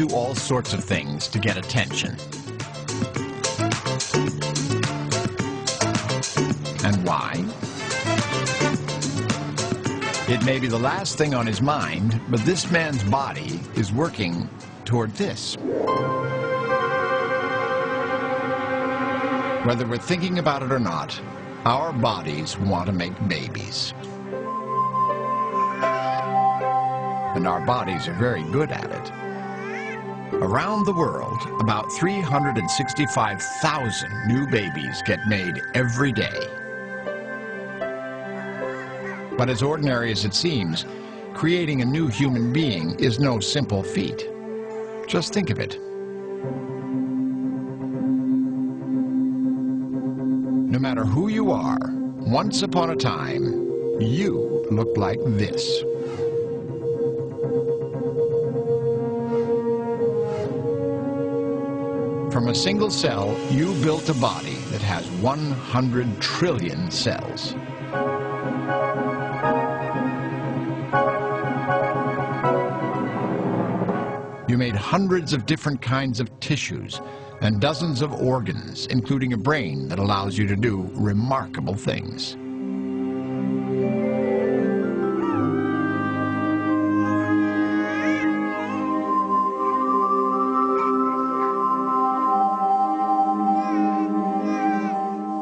do all sorts of things to get attention. And why? It may be the last thing on his mind, but this man's body is working toward this. Whether we're thinking about it or not, our bodies want to make babies. And our bodies are very good at it. Around the world, about 365,000 new babies get made every day. But as ordinary as it seems, creating a new human being is no simple feat. Just think of it. No matter who you are, once upon a time, you looked like this. From a single cell, you built a body that has 100 trillion cells. You made hundreds of different kinds of tissues and dozens of organs, including a brain that allows you to do remarkable things.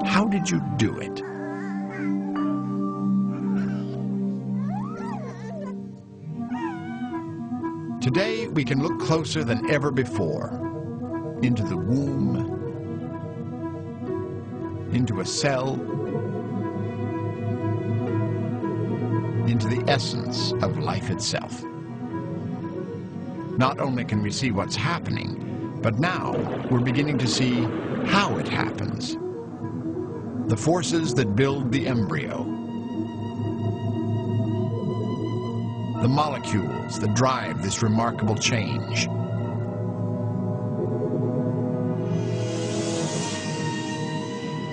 How did you do it? Today, we can look closer than ever before into the womb, into a cell, into the essence of life itself. Not only can we see what's happening, but now we're beginning to see how it happens. The forces that build the embryo, the molecules that drive this remarkable change.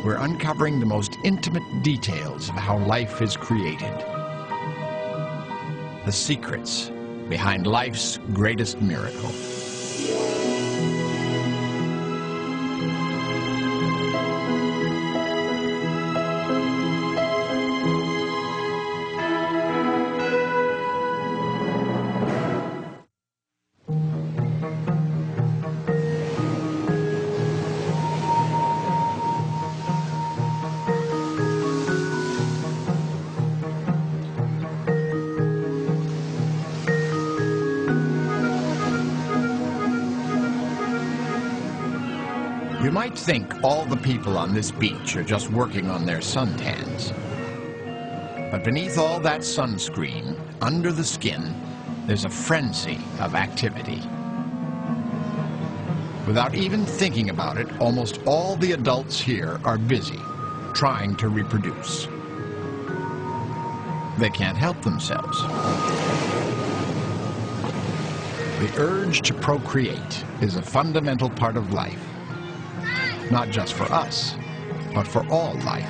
We're uncovering the most intimate details of how life is created. The secrets behind life's greatest miracle. You might think all the people on this beach are just working on their suntans. But beneath all that sunscreen, under the skin, there's a frenzy of activity. Without even thinking about it, almost all the adults here are busy, trying to reproduce. They can't help themselves. The urge to procreate is a fundamental part of life. Not just for us, but for all life.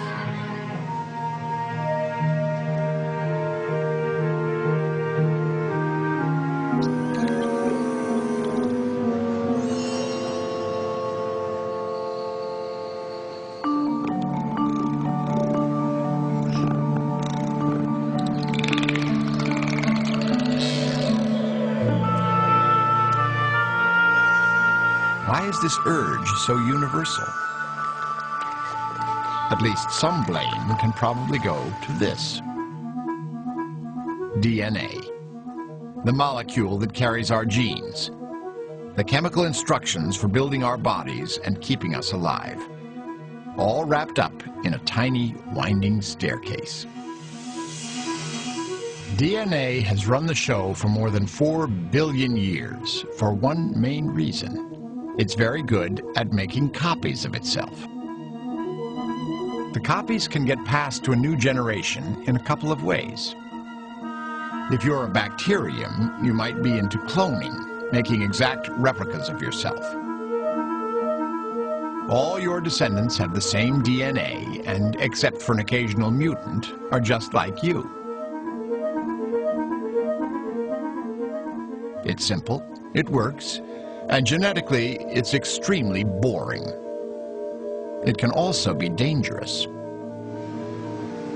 Why is this urge so universal? At least some blame can probably go to this. DNA, the molecule that carries our genes, the chemical instructions for building our bodies and keeping us alive, all wrapped up in a tiny winding staircase. DNA has run the show for more than 4 billion years for one main reason. It's very good at making copies of itself. The copies can get passed to a new generation in a couple of ways. If you're a bacterium, you might be into cloning, making exact replicas of yourself. All your descendants have the same DNA, and except for an occasional mutant, are just like you. It's simple, it works, And genetically, it's extremely boring. It can also be dangerous.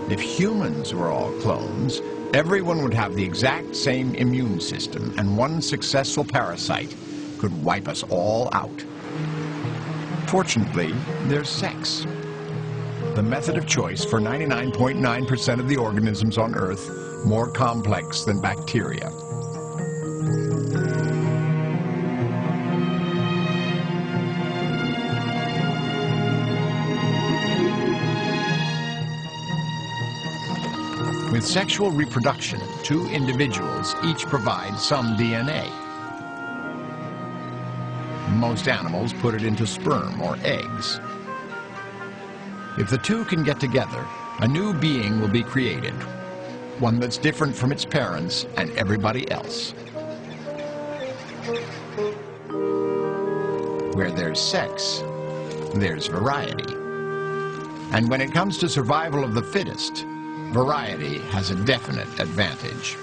If humans were all clones, everyone would have the exact same immune system, and one successful parasite could wipe us all out. Fortunately, there's sex, the method of choice for 99.9% of the organisms on Earth, more complex than bacteria. With sexual reproduction, two individuals each provide some DNA. Most animals put it into sperm or eggs. If the two can get together, a new being will be created, one that's different from its parents and everybody else. Where there's sex, there's variety. And when it comes to survival of the fittest, variety has a definite advantage.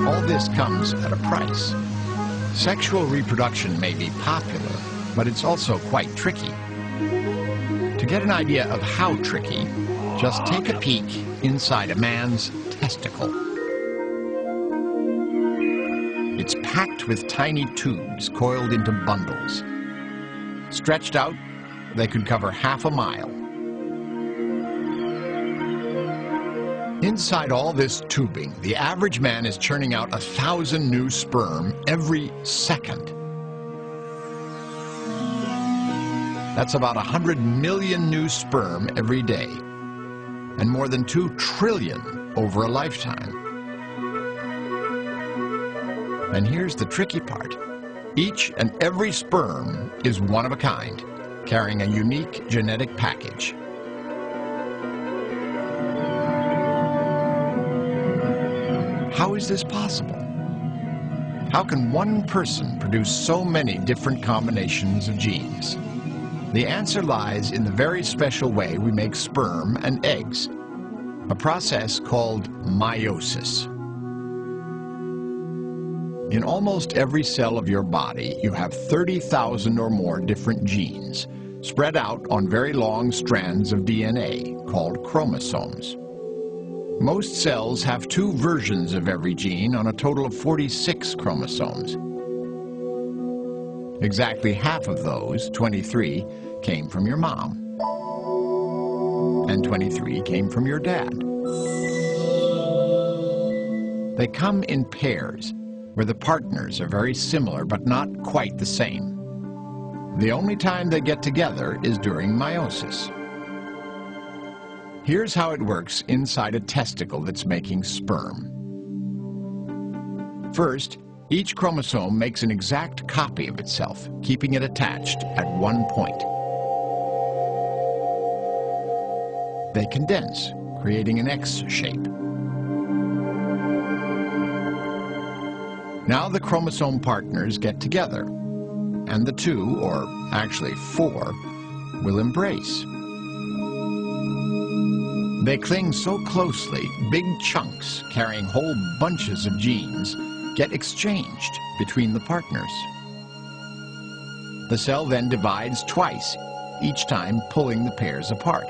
All this comes at a price. Sexual reproduction may be popular, but it's also quite tricky. To get an idea of how tricky, just take a peek inside a man's testicle. It's packed with tiny tubes coiled into bundles. Stretched out, they could cover half a mile. Inside all this tubing, the average man is churning out 1,000 new sperm every second. That's about 100 million new sperm every day, and more than 2 trillion over a lifetime. And here's the tricky part. Each and every sperm is one of a kind, carrying a unique genetic package. How is this possible? How can one person produce so many different combinations of genes? The answer lies in the very special way we make sperm and eggs, a process called meiosis. In almost every cell of your body, you have 30,000 or more different genes, spread out on very long strands of DNA, called chromosomes. Most cells have 2 versions of every gene on a total of 46 chromosomes. Exactly half of those, 23, came from your mom, and 23 came from your dad. They come in pairs, where the partners are very similar but not quite the same. The only time they get together is during meiosis. Here's how it works inside a testicle that's making sperm. First, each chromosome makes an exact copy of itself, keeping it attached at one point. They condense, creating an X shape. Now the chromosome partners get together, and the 2, or actually 4, will embrace. They cling so closely, big chunks carrying whole bunches of genes get exchanged between the partners. The cell then divides twice, each time pulling the pairs apart.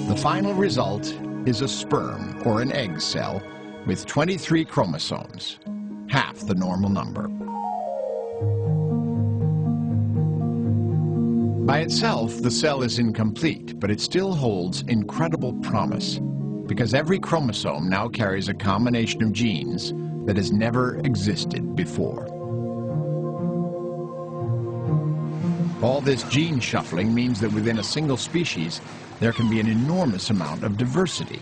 The final result is a sperm, or an egg cell, with 23 chromosomes, half the normal number. By itself, the cell is incomplete, but it still holds incredible promise, because every chromosome now carries a combination of genes that has never existed before. All this gene shuffling means that within a single species, there can be an enormous amount of diversity.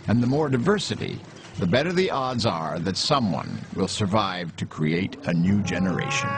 And the more diversity, the better the odds are that someone will survive to create a new generation.